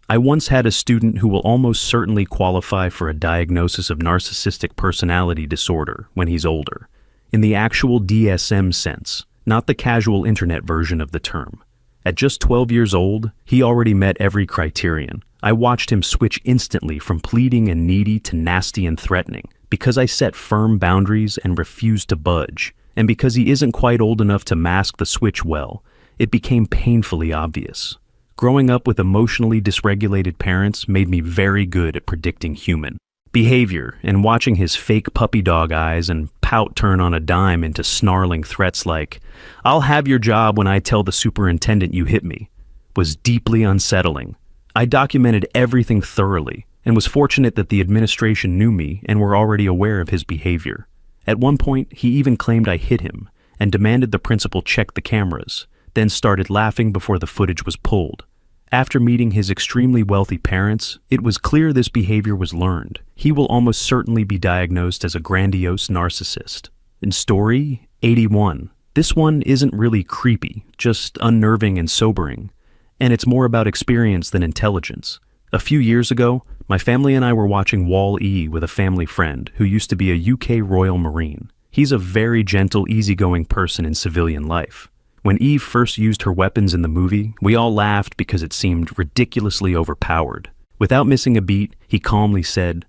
I once had a student who will almost certainly qualify for a diagnosis of narcissistic personality disorder when he's older, in the actual DSM sense, not the casual internet version of the term. At just 12 years old, he already met every criterion. I watched him switch instantly from pleading and needy to nasty and threatening, because I set firm boundaries and refused to budge. And because he isn't quite old enough to mask the switch well, it became painfully obvious. Growing up with emotionally dysregulated parents made me very good at predicting human behavior, and watching his fake puppy dog eyes and pout turn on a dime into snarling threats like, "I'll have your job when I tell the superintendent you hit me," was deeply unsettling. I documented everything thoroughly, and was fortunate that the administration knew me and were already aware of his behavior. At one point, he even claimed I hit him, and demanded the principal check the cameras, then started laughing before the footage was pulled. After meeting his extremely wealthy parents, it was clear this behavior was learned. He will almost certainly be diagnosed as a grandiose narcissist. In story 81, this one isn't really creepy, just unnerving and sobering. And it's more about experience than intelligence. A few years ago, my family and I were watching Wall-E with a family friend who used to be a UK Royal Marine. He's a very gentle, easygoing person in civilian life. When Eve first used her weapons in the movie, we all laughed because it seemed ridiculously overpowered. Without missing a beat, he calmly said,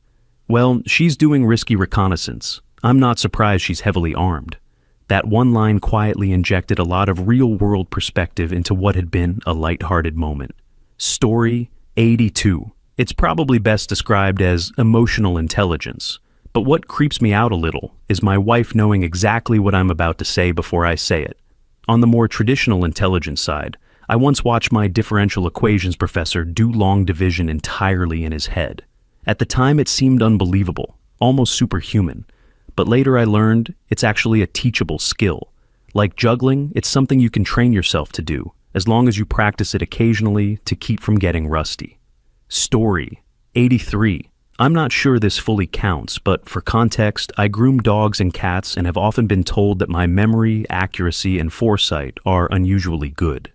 "Well, she's doing risky reconnaissance. I'm not surprised she's heavily armed." That one line quietly injected a lot of real-world perspective into what had been a lighthearted moment. Story 82. It's probably best described as emotional intelligence. But what creeps me out a little is my wife knowing exactly what I'm about to say before I say it. On the more traditional intelligence side, I once watched my differential equations professor do long division entirely in his head. At the time it seemed unbelievable, almost superhuman, but later I learned it's actually a teachable skill. Like juggling, it's something you can train yourself to do, as long as you practice it occasionally to keep from getting rusty. Story 83. I'm not sure this fully counts, but for context, I groom dogs and cats and have often been told that my memory, accuracy, and foresight are unusually good.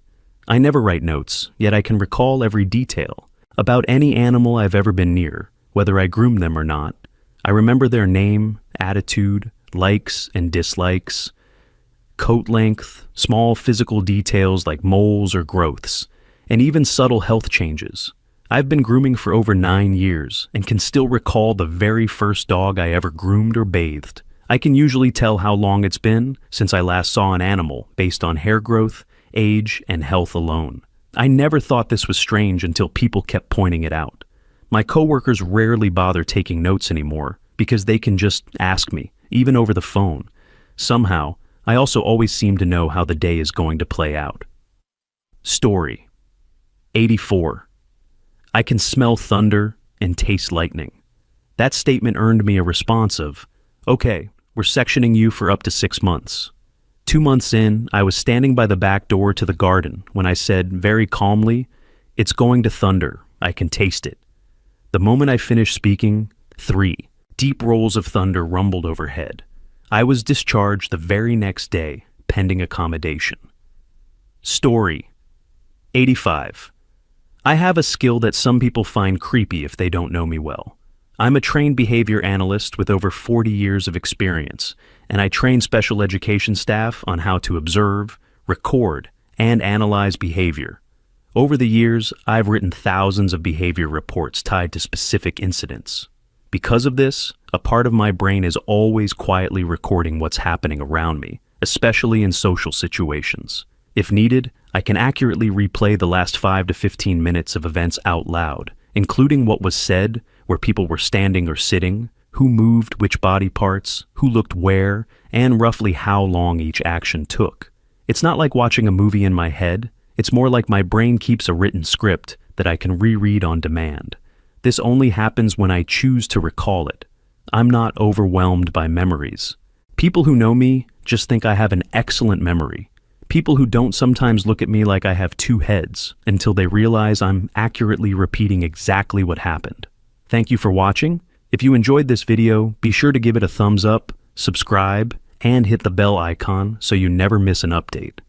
I never write notes, yet I can recall every detail. About any animal I've ever been near, whether I groom them or not. I remember their name, attitude, likes and dislikes, coat length, small physical details like moles or growths, and even subtle health changes. I've been grooming for over 9 years and can still recall the very first dog I ever groomed or bathed. I can usually tell how long it's been since I last saw an animal based on hair growth, age, and health alone. I never thought this was strange until people kept pointing it out. My coworkers rarely bother taking notes anymore because they can just ask me, even over the phone. Somehow, I also always seem to know how the day is going to play out. Story 84. I can smell thunder and taste lightning. That statement earned me a response of, "Okay, we're sectioning you for up to 6 months." 2 months in, I was standing by the back door to the garden when I said very calmly, "It's going to thunder. I can taste it." The moment I finished speaking, 3 deep rolls of thunder rumbled overhead. I was discharged the very next day, pending accommodation. Story 85. I have a skill that some people find creepy if they don't know me well. I'm a trained behavior analyst with over 40 years of experience, and I train special education staff on how to observe, record, and analyze behavior. Over the years, I've written thousands of behavior reports tied to specific incidents. Because of this, a part of my brain is always quietly recording what's happening around me, especially in social situations. If needed, I can accurately replay the last 5 to 15 minutes of events out loud, including what was said, where people were standing or sitting, who moved which body parts, who looked where, and roughly how long each action took. It's not like watching a movie in my head, it's more like my brain keeps a written script that I can reread on demand. This only happens when I choose to recall it. I'm not overwhelmed by memories. People who know me just think I have an excellent memory. People who don't sometimes look at me like I have 2 heads until they realize I'm accurately repeating exactly what happened. Thank you for watching. If you enjoyed this video, be sure to give it a thumbs up, subscribe, and hit the bell icon so you never miss an update.